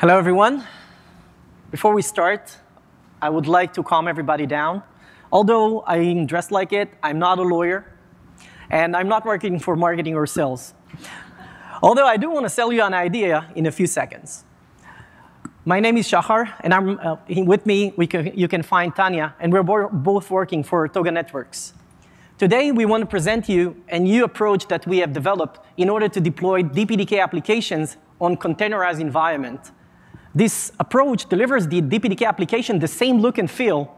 Hello, everyone. Before we start, I would like to calm everybody down. Although I'm dressed like it, I'm not a lawyer, and I'm not working for marketing or sales. Although I do want to sell you an idea in a few seconds. My name is Shahar, and with me, you can find Tanya, and we're both working for Toga Networks. Today, we want to present you a new approach that we have developed in order to deploy DPDK applications on containerized environment. This approach delivers the DPDK application the same look and feel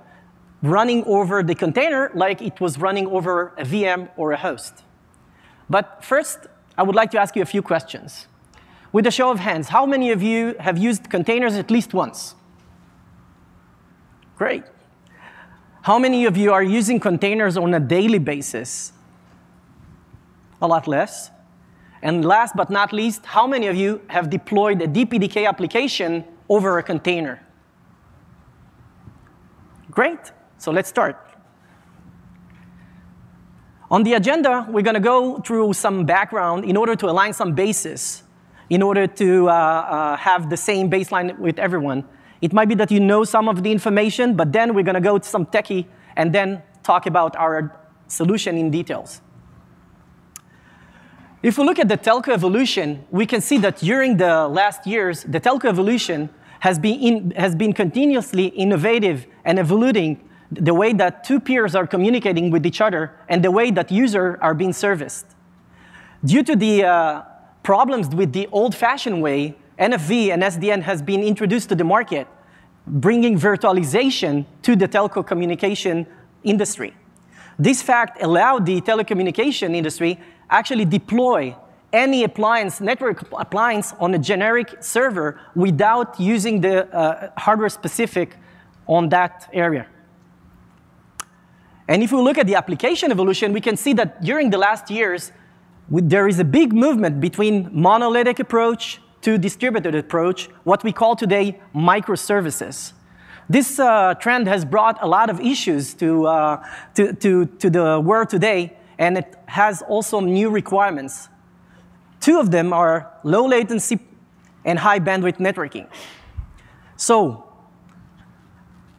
running over the container like it was running over a VM or a host. But first, I would like to ask you a few questions. With a show of hands, how many of you have used containers at least once? Great. How many of you are using containers on a daily basis? A lot less. And last but not least, how many of you have deployed a DPDK application over a container? Great. So let's start. On the agenda, we're going to go through some background in order to align some bases, in order to have the same baseline with everyone. It might be that you know some of the information, but then we're going to go to some techie and then talk about our solution in details. If we look at the telco evolution, we can see that during the last years, the telco evolution has been continuously innovative and evolving the way that two peers are communicating with each other and the way that users are being serviced. Due to the problems with the old-fashioned way, NFV and SDN has been introduced to the market, bringing virtualization to the telco communication industry. This fact allowed the telecommunication industry actually deploy any appliance, network appliance on a generic server without using the hardware specific on that area. And if we look at the application evolution, we can see that during the last years, there is a big movement between monolithic approach to distributed approach, what we call today microservices. This trend has brought a lot of issues to the world today, and it has also new requirements. Two of them are low latency and high bandwidth networking. So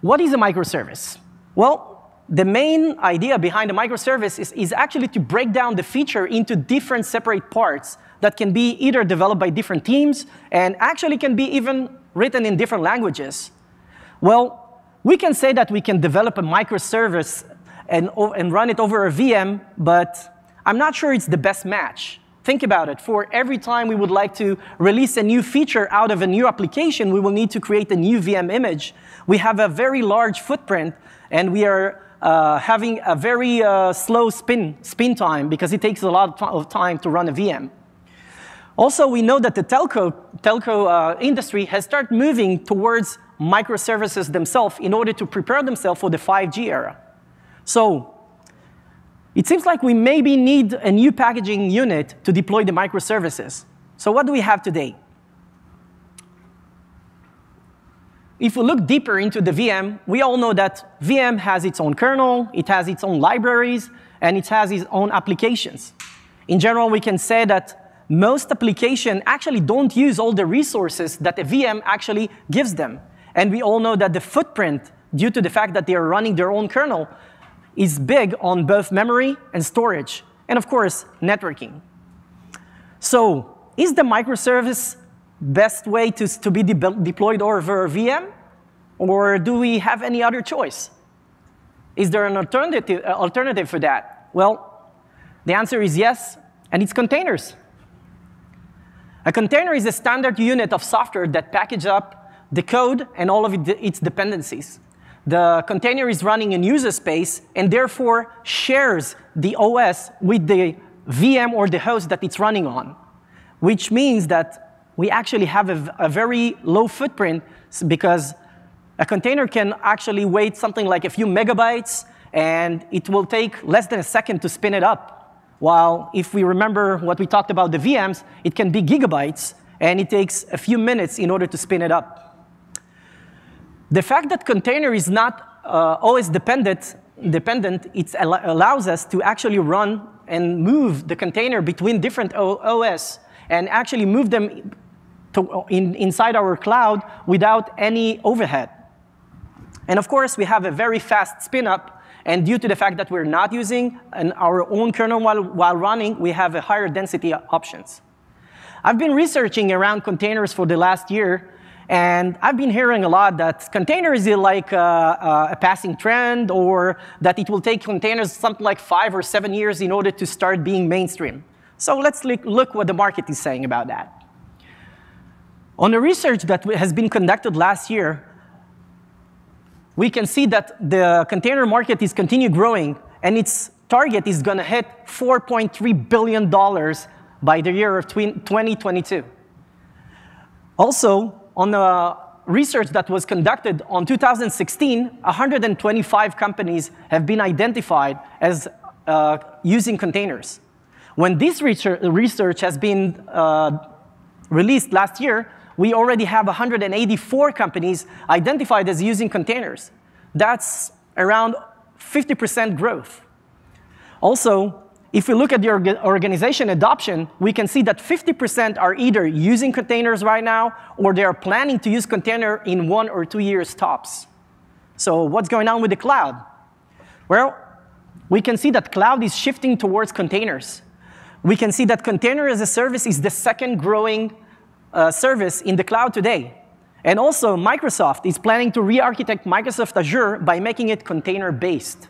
what is a microservice? Well, the main idea behind a microservice is actually to break down the feature into different separate parts that can be either developed by different teams and actually can be even written in different languages. Well, we can say that we can develop a microservice and run it over a VM, but I'm not sure it's the best match. Think about it. For every time we would like to release a new feature out of a new application, we will need to create a new VM image. We have a very large footprint, and we are having a very slow spin time because it takes a lot of time to run a VM. Also, we know that the telco industry has started moving towards microservices themselves in order to prepare themselves for the 5G era. So it seems like we maybe need a new packaging unit to deploy the microservices. So what do we have today? If we look deeper into the VM, we all know that VM has its own kernel, it has its own libraries, and it has its own applications. In general, we can say that most applications actually don't use all the resources that a VM actually gives them. And we all know that the footprint, due to the fact that they are running their own kernel, is big on both memory and storage, and of course, networking. So is the microservice best way to be deployed over a VM? Or do we have any other choice? Is there an alternative for that? Well, the answer is yes, and it's containers. A container is a standard unit of software that packages up the code and all of its dependencies. The container is running in user space and therefore shares the OS with the VM or the host that it's running on, which means that we actually have a very low footprint because a container can actually weigh something like a few megabytes, and it will take less than a second to spin it up. While if we remember what we talked about the VMs, it can be gigabytes, and it takes a few minutes in order to spin it up. The fact that container is not always dependent, it allows us to actually run and move the container between different OS and actually move them inside our cloud without any overhead. And of course, we have a very fast spin-up, and due to the fact that we're not using our own kernel while running, we have a higher density options. I've been researching around containers for the last year, and I've been hearing a lot that containers is like a passing trend, or that it will take containers something like 5 or 7 years in order to start being mainstream. So let's look what the market is saying about that. On the research that has been conducted last year, we can see that the container market is continue growing, and its target is going to hit $4.3 billion by the year of 2022. Also, on the research that was conducted on 2016, 125 companies have been identified as using containers. When this research has been released last year, we already have 184 companies identified as using containers. That's around 50% growth. Also, if we look at the organization adoption, we can see that 50% are either using containers right now, or they are planning to use container in 1 or 2 years tops. So what's going on with the cloud? Well, we can see that cloud is shifting towards containers. We can see that container as a service is the second growing service in the cloud today. And also, Microsoft is planning to re-architect Microsoft Azure by making it container-based.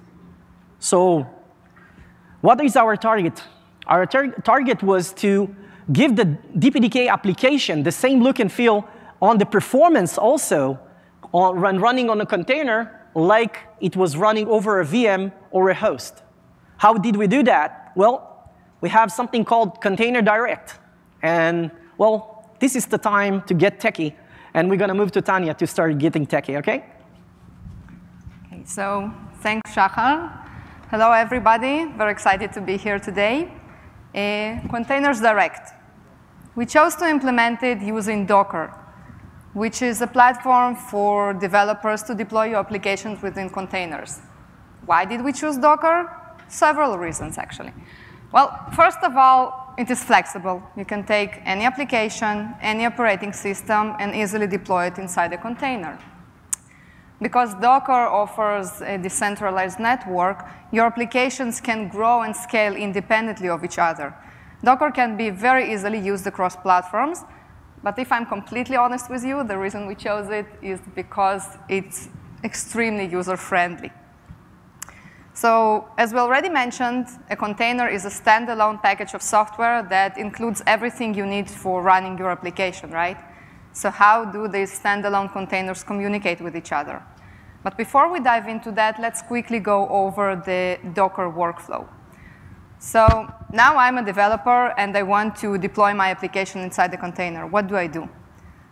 So what is our target? Our target was to give the DPDK application the same look and feel on the performance also running on a container like it was running over a VM or a host. How did we do that? Well, we have something called Container Direct. And, well, this is the time to get techie, and we're going to move to Tanya to start getting techie, OK? Okay, so thanks, Shahar. Hello, everybody. Very excited to be here today. Containers Direct. We chose to implement it using Docker, which is a platform for developers to deploy your applications within containers. Why did we choose Docker? Several reasons, actually. Well, first of all, it is flexible. You can take any application, any operating system, and easily deploy it inside a container. Because Docker offers a decentralized network, your applications can grow and scale independently of each other. Docker can be very easily used across platforms, but if I'm completely honest with you, the reason we chose it is because it's extremely user-friendly. So, as we already mentioned, a container is a standalone package of software that includes everything you need for running your application, right? So how do these standalone containers communicate with each other? But before we dive into that, let's quickly go over the Docker workflow. So now I'm a developer, and I want to deploy my application inside the container. What do I do?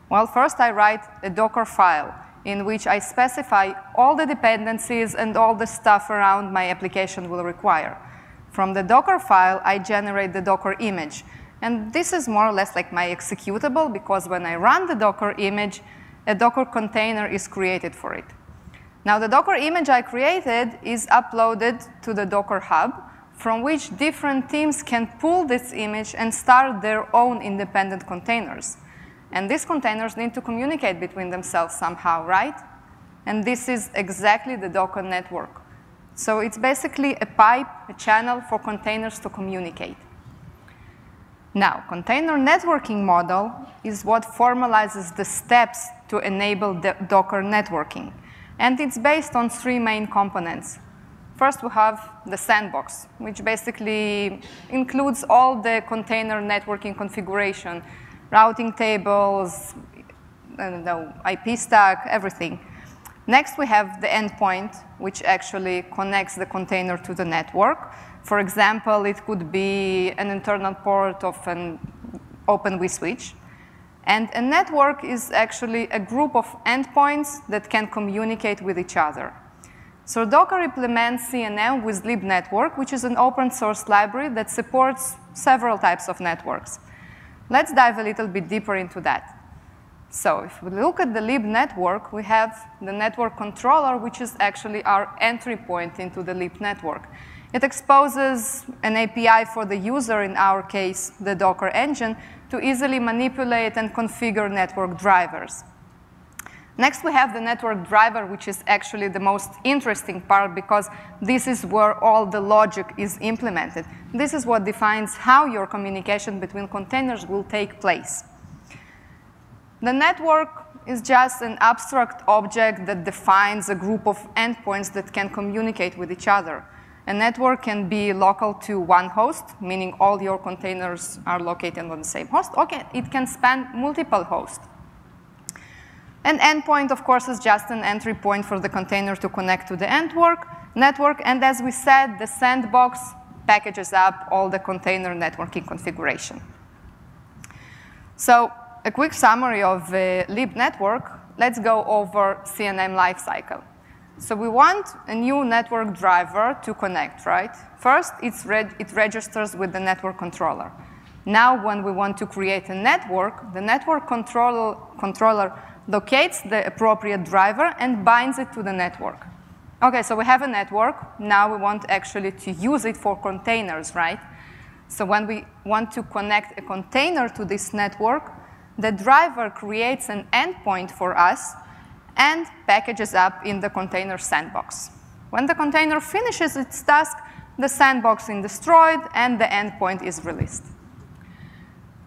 Well, first I write a Docker file in which I specify all the dependencies and all the stuff around my application will require. From the Docker file, I generate the Docker image. And this is more or less like my executable, because when I run the Docker image, a Docker container is created for it. Now, the Docker image I created is uploaded to the Docker Hub, from which different teams can pull this image and start their own independent containers. And these containers need to communicate between themselves somehow, right? And this is exactly the Docker network. So it's basically a pipe, a channel for containers to communicate. Now, container networking model is what formalizes the steps to enable the Docker networking. And it's based on 3 main components. First, we have the sandbox, which basically includes all the container networking configuration, routing tables, I don't know, IP stack, everything. Next, we have the endpoint, which actually connects the container to the network. For example, it could be an internal port of an Open vSwitch. And a network is actually a group of endpoints that can communicate with each other. So Docker implements CNM with libnetwork, which is an open source library that supports several types of networks. Let's dive a little bit deeper into that. So if we look at the libnetwork, we have the network controller, which is actually our entry point into the libnetwork. It exposes an API for the user, in our case, the Docker engine, to easily manipulate and configure network drivers. Next, we have the network driver, which is actually the most interesting part because this is where all the logic is implemented. This is what defines how your communication between containers will take place. The network is just an abstract object that defines a group of endpoints that can communicate with each other. A network can be local to one host, meaning all your containers are located on the same host. Okay, it can span multiple hosts. An endpoint, of course, is just an entry point for the container to connect to the network. And as we said, the sandbox packages up all the container networking configuration. So a quick summary of the lib network. Let's go over CNM lifecycle. So we want a new network driver to connect, right? First, it registers with the network controller. Now, when we want to create a network, the network controller locates the appropriate driver and binds it to the network. OK, so we have a network. Now we want actually to use it for containers, right? So when we want to connect a container to this network, the driver creates an endpoint for us and packages up in the container sandbox. When the container finishes its task, the sandbox is destroyed and the endpoint is released.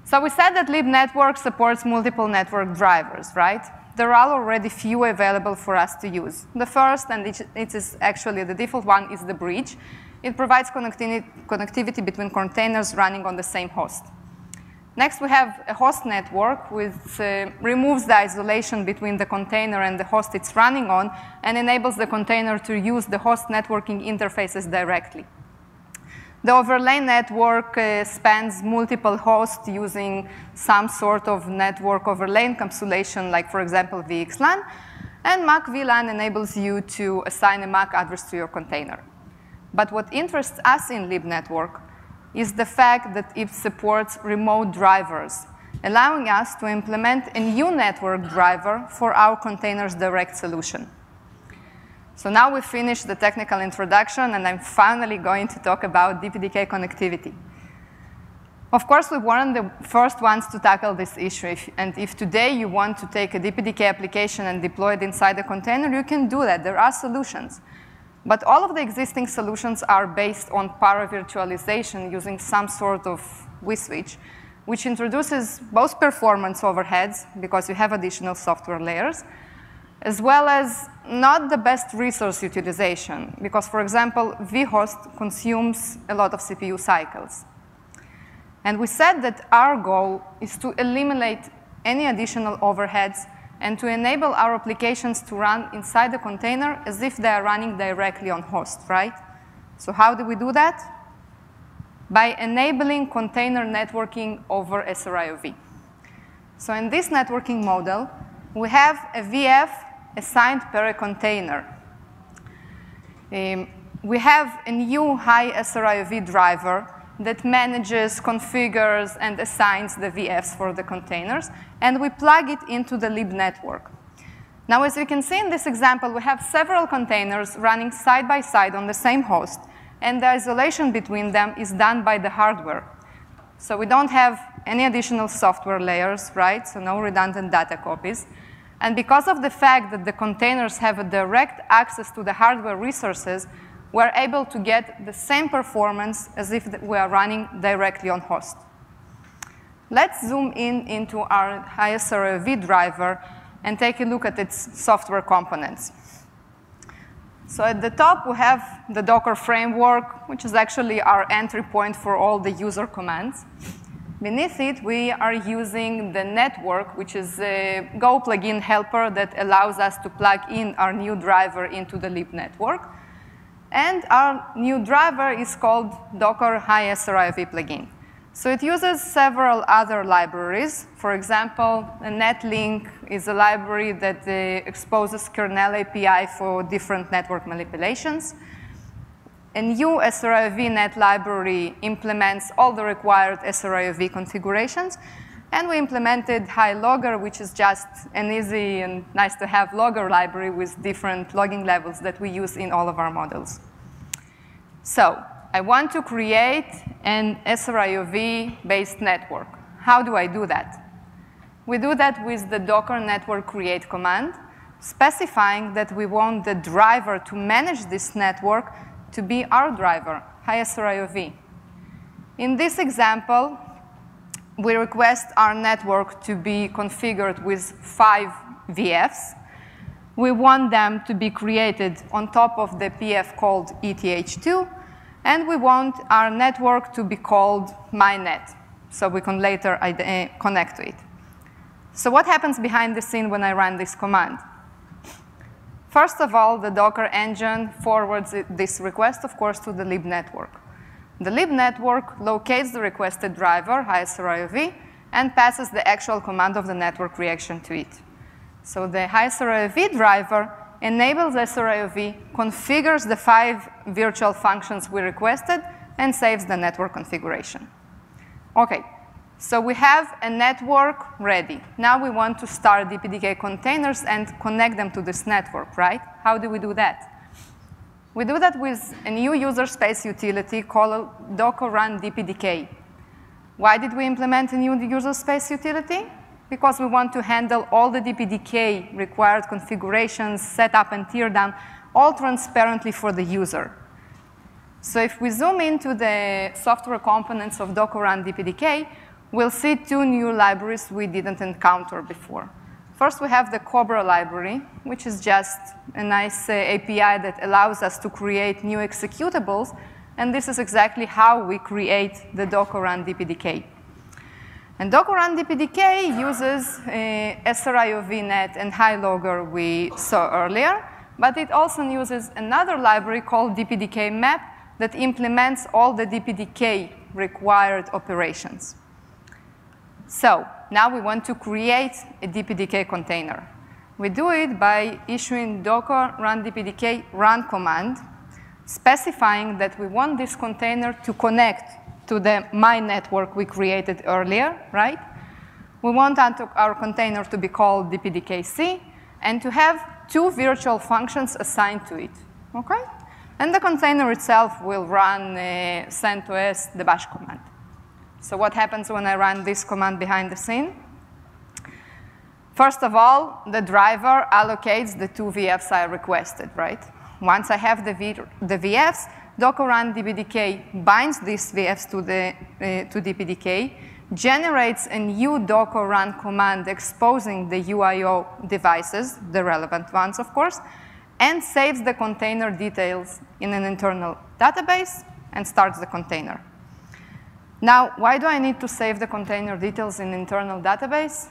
So we said that libnetwork supports multiple network drivers, right? There are already few available for us to use. The first, and it is actually the default one, is the bridge. It provides connectivity between containers running on the same host. Next, we have a host network, which removes the isolation between the container and the host it's running on and enables the container to use the host networking interfaces directly. The overlay network spans multiple hosts using some sort of network overlay encapsulation, like, for example, VXLAN. And MAC VLAN enables you to assign a MAC address to your container. But what interests us in libnetwork is the fact that it supports remote drivers, allowing us to implement a new network driver for our containers direct solution. So now we finished the technical introduction, and I'm finally going to talk about DPDK connectivity. Of course, we weren't the first ones to tackle this issue. And if today you want to take a DPDK application and deploy it inside a container, you can do that. There are solutions. But all of the existing solutions are based on para-virtualization using some sort of vSwitch, which introduces both performance overheads, because you have additional software layers, as well as not the best resource utilization, because, for example, vhost consumes a lot of CPU cycles. And we said that our goal is to eliminate any additional overheads and to enable our applications to run inside the container as if they are running directly on host, right? So how do we do that? By enabling container networking over SRIOV. So in this networking model, we have a VF assigned per a container. We have a new high SRIOV driver that manages, configures, and assigns the VFs for the containers, and we plug it into the lib network. Now, as you can see in this example, we have several containers running side by side on the same host, and the isolation between them is done by the hardware. So we don't have any additional software layers, right? So no redundant data copies. And because of the fact that the containers have a direct access to the hardware resources, we're able to get the same performance as if we are running directly on host. Let's zoom into our HiSRIOV driver and take a look at its software components. So at the top, we have the Docker framework, which is actually our entry point for all the user commands. Beneath it, we are using the network, which is a Go plugin helper that allows us to plug in our new driver into the lib network. And our new driver is called Docker HiSRIOV plugin. So it uses several other libraries. For example, a netlink is a library that exposes kernel API for different network manipulations. A new SRIOV net library implements all the required SRIOV configurations. And we implemented HiLogger, which is just an easy and nice-to-have logger library with different logging levels that we use in all of our models. So I want to create an SRIOV-based network. How do I do that? We do that with the Docker network create command, specifying that we want the driver to manage this network to be our driver, SRIOV. In this example, we request our network to be configured with 5 VFs. We want them to be created on top of the PF called ETH2, and we want our network to be called mynet, so we can later connect to it. So what happens behind the scene when I run this command? First of all, the Docker engine forwards this request, of course, to the lib network. The lib network locates the requested driver, SRIOV, and passes the actual command of the network reaction to it. So the SRIOV driver enables SRIOV, configures the 5 virtual functions we requested, and saves the network configuration. OK, so we have a network ready. Now we want to start DPDK containers and connect them to this network, right? How do we do that? We do that with a new user space utility called Docker run DPDK. Why did we implement a new user space utility? Because we want to handle all the DPDK required configurations, setup, and teardown, all transparently for the user. So if we zoom into the software components of Docker run DPDK, we'll see 2 new libraries we didn't encounter before. First, we have the Cobra library, which is just a nice API that allows us to create new executables. And this is exactly how we create the Docker run DPDK. And Docker run DPDK uses SRIOVnet and HighLogger we saw earlier. But it also uses another library called DPDK map that implements all the DPDK required operations. So now we want to create a DPDK container. We do it by issuing Docker run DPDK run command, specifying that we want this container to connect to the my network we created earlier, right? We want our container to be called DPDKC and to have 2 virtual functions assigned to it, okay? And the container itself will run CentOS the bash command. So what happens when I run this command behind the scene? First of all, the driver allocates the 2 VFs I requested, right? Once I have the VFs, Docker run DPDK binds these VFs to DPDK, generates a new Docker run command exposing the UIO devices, the relevant ones, of course, and saves the container details in an internal database and starts the container. Now, why do I need to save the container details in internal database?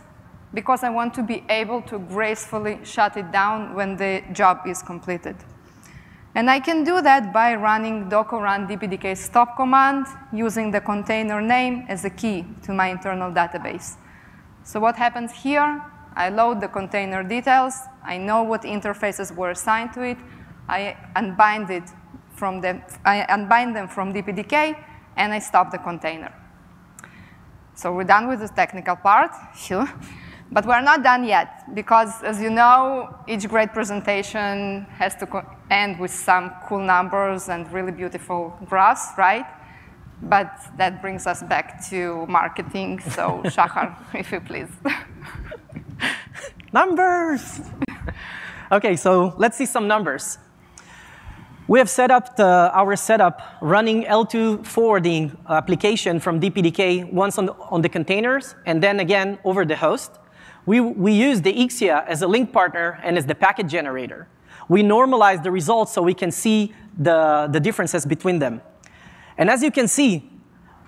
Because I want to be able to gracefully shut it down when the job is completed. And I can do that by running Docker run DPDK stop command using the container name as a key to my internal database. So what happens here? I load the container details. I know what interfaces were assigned to it. I unbind them from DPDK, and I stop the container. So we're done with the technical part. Phew. But we're not done yet, because as you know, each great presentation has to end with some cool numbers and really beautiful graphs, right? But that brings us back to marketing. So Shahar, if you please. Numbers! OK, so let's see some numbers. We have set up our setup running L2 forwarding application from DPDK once on the containers, and then again over the host. We use the Ixia as a link partner and as the packet generator. We normalize the results so we can see the differences between them. And as you can see,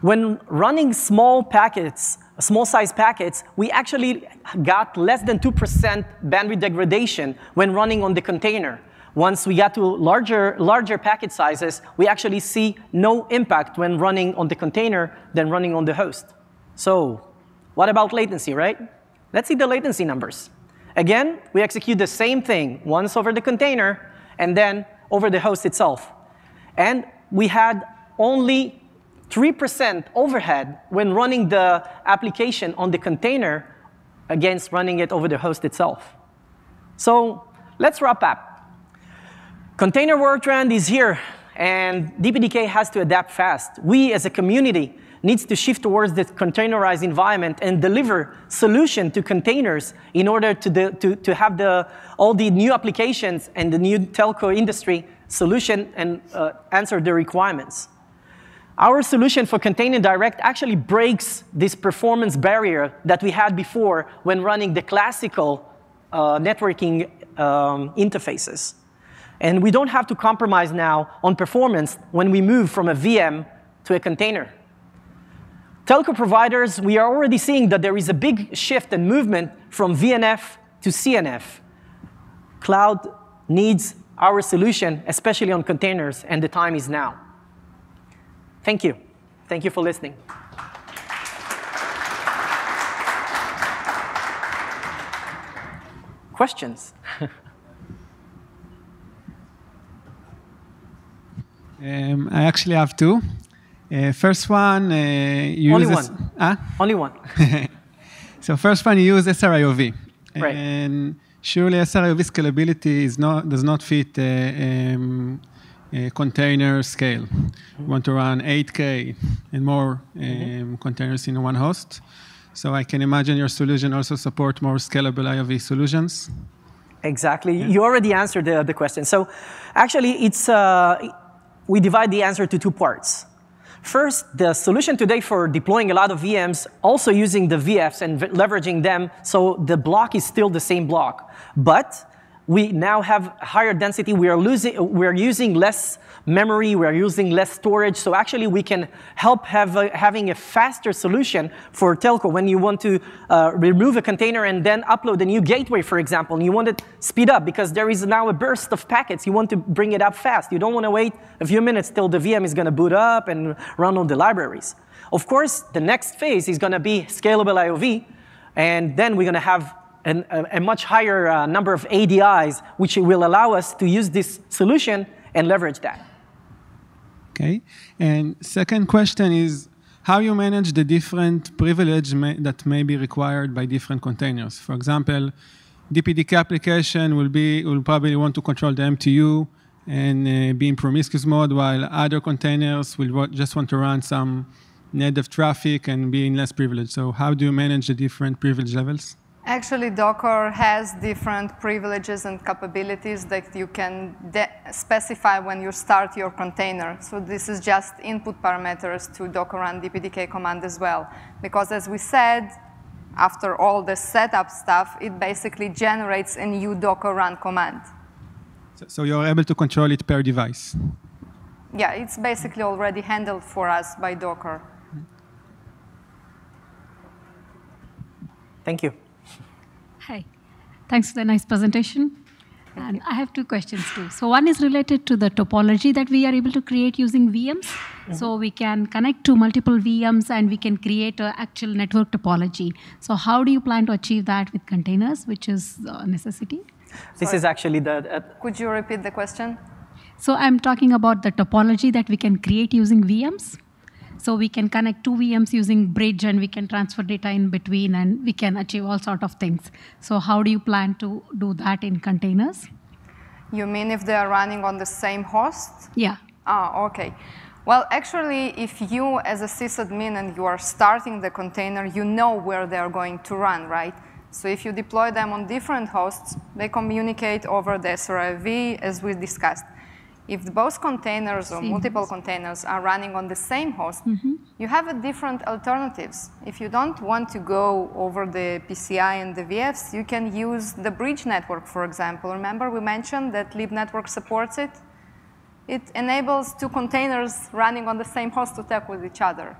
when running small packets, small-sized packets, we actually got less than 2% bandwidth degradation when running on the container. Once we got to larger packet sizes, we actually see no impact when running on the container than running on the host. So what about latency, right? Let's see the latency numbers. Again, we execute the same thing once over the container and then over the host itself. And we had only 3% overhead when running the application on the container against running it over the host itself. So let's wrap up. Container world trend is here, and DPDK has to adapt fast. We, as a community, needs to shift towards this containerized environment and deliver solution to containers in order to have all the new applications and the new telco industry solution and answer the requirements. Our solution for Container Direct actually breaks this performance barrier that we had before when running the classical networking interfaces. And we don't have to compromise now on performance when we move from a VM to a container. Telco providers, we are already seeing that there is a big shift and movement from VNF to CNF. Cloud needs our solution, especially on containers, and the time is now. Thank you. Thank you for listening. Questions? I actually have two. First one, Only one. Only one. So first one, you use SRIOV. Right. And surely SRIOV scalability does not fit container scale. You want to run 8K and more containers in one host. So I can imagine your solution also support more scalable IOV solutions. Exactly. Yeah. You already answered the question. So actually, we divide the answer to two parts. First, the solution today for deploying a lot of VMs, also using the VFs and leveraging them, so the block is still the same block. But we now have higher density. We are using less memory. We are using less storage. So actually, we can help having a faster solution for telco when you want to remove a container and then upload a new gateway, for example, and you want it speed up because there is now a burst of packets. You want to bring it up fast. You don't want to wait a few minutes till the VM is going to boot up and run all the libraries. Of course, the next phase is going to be scalable IOV, and then we're going to have a much higher number of ADIs, which will allow us to use this solution and leverage that. Okay. And second question is how you manage the different privilege that may be required by different containers. For example, DPDK application will probably want to control the MTU and be in promiscuous mode, while other containers will just want to run some native traffic and be in less privilege. So how do you manage the different privilege levels? Actually, Docker has different privileges and capabilities that you can specify when you start your container. So this is just input parameters to Docker run DPDK command as well. Because as we said, after all the setup stuff, it basically generates a new Docker run command. So you're able to control it per device? Yeah, it's basically already handled for us by Docker. Thank you. Hi. Thanks for the nice presentation. And I have two questions too. So one is related to the topology that we are able to create using VMs. Mm-hmm. So we can connect to multiple VMs and we can create an actual network topology. So how do you plan to achieve that with containers, which is a necessity? This is actually Could you repeat the question? So I'm talking about the topology that we can create using VMs. So we can connect two VMs using bridge, and we can transfer data in between, and we can achieve all sorts of things. So how do you plan to do that in containers? You mean if they are running on the same host? Yeah. Ah, OK. Well, actually, if you, as a sysadmin, and you are starting the container, you know where they are going to run, right? So if you deploy them on different hosts, they communicate over the SRIOV, as we discussed. If both containers or multiple containers are running on the same host, you have different alternatives. If you don't want to go over the PCI and the VFs, you can use the bridge network, for example. Remember we mentioned that libnetwork supports it? It enables two containers running on the same host to talk with each other.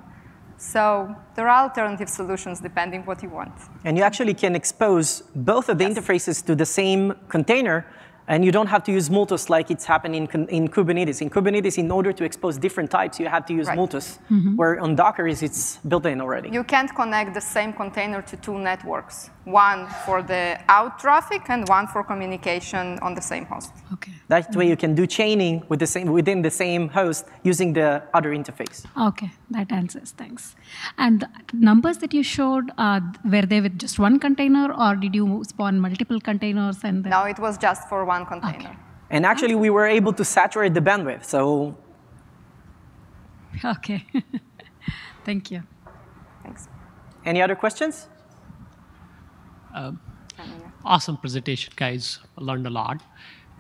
So there are alternative solutions depending what you want. And you actually can expose both of the interfaces to the same container, and you don't have to use Multus like it's happening in Kubernetes. In Kubernetes, in order to expose different types, you have to use Multus, where on Docker it's built in already. You can't connect the same container to two networks, one for the out traffic and one for communication on the same host. Okay. That way you can do chaining with within the same host using the other interface. Okay, that answers, thanks. And the numbers that you showed, were they with just one container, or did you spawn multiple containers? And No, it was just for one container. Okay. And actually, we were able to saturate the bandwidth. So Okay. Thank you. Thanks. Any other questions? Awesome presentation, guys. I learned a lot.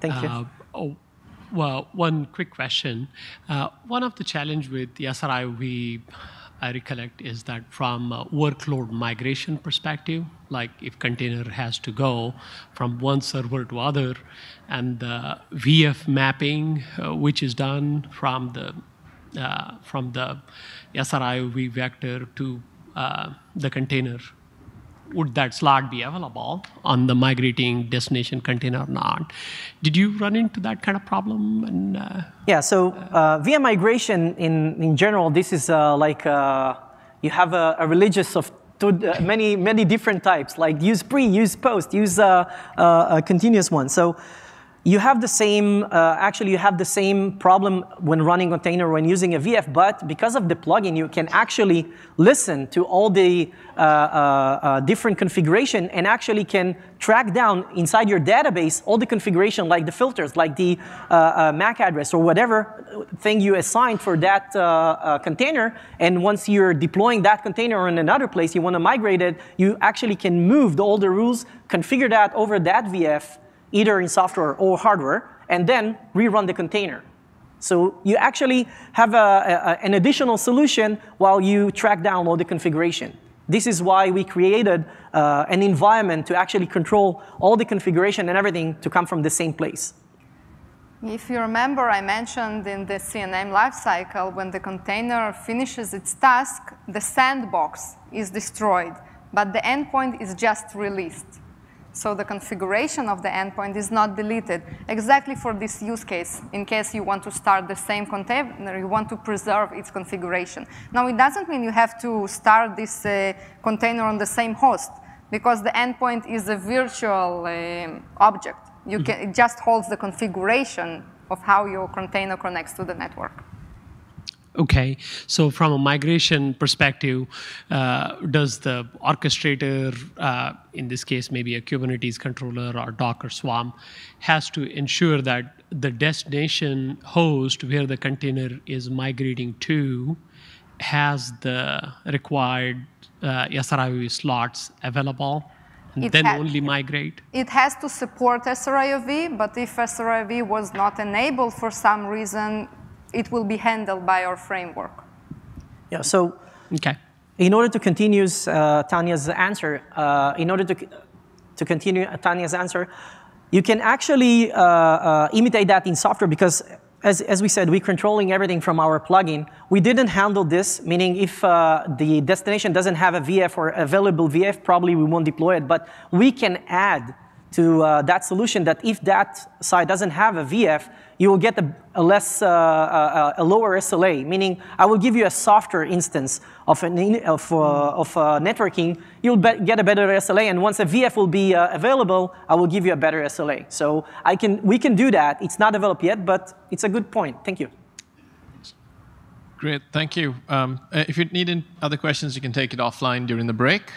Thank you. Well, one quick question. One of the challenge with the SRIOV, I recollect, is that from a workload migration perspective, like if container has to go from one server to other, and the VF mapping, which is done from the SRIOV vector to the container, would that slot be available on the migrating destination container or not? Did you run into that kind of problem? And, yeah, so VM migration in general, this is like you have a religious of many different types, like use pre, use post, use a continuous one. So you have the same, actually you have the same problem when running container when using a VF, but because of the plugin, you can actually listen to all the different configuration and actually can track down inside your database all the configuration, like the filters, like the MAC address or whatever thing you assigned for that container. And once you're deploying that container in another place, you want to migrate it, you actually can move all the rules, configure that over that VF, either in software or hardware, and then rerun the container. So you actually have an additional solution while you track down all the configuration. This is why we created an environment to actually control all the configuration and everything to come from the same place. If you remember, I mentioned in the CNM lifecycle, when the container finishes its task, the sandbox is destroyed, but the endpoint is just released. So the configuration of the endpoint is not deleted, exactly for this use case. In case you want to start the same container, you want to preserve its configuration. Now, it doesn't mean you have to start this container on the same host, because the endpoint is a virtual object. It just holds the configuration of how your container connects to the network. Okay, so from a migration perspective, does the orchestrator, in this case maybe a Kubernetes controller or Docker Swarm, has to ensure that the destination host where the container is migrating to has the required SRIOV slots available, and then only migrate? It has to support SRIOV, but if SRIOV was not enabled for some reason, it will be handled by our framework. Yeah, so okay. In order to continue Tanya's answer, you can actually imitate that in software because, as we said, we're controlling everything from our plugin. We didn't handle this, meaning if the destination doesn't have a VF or available VF, probably we won't deploy it, but we can add to that solution that if that side doesn't have a VF, you will get a lower SLA, meaning I will give you a softer instance of networking, you'll get a better SLA, and once a VF will be available, I will give you a better SLA. So we can do that. It's not developed yet, but it's a good point. Thank you. Great, thank you. If you need other questions, you can take it offline during the break.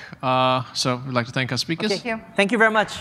So we'd like to thank our speakers. Thank you. Thank you very much.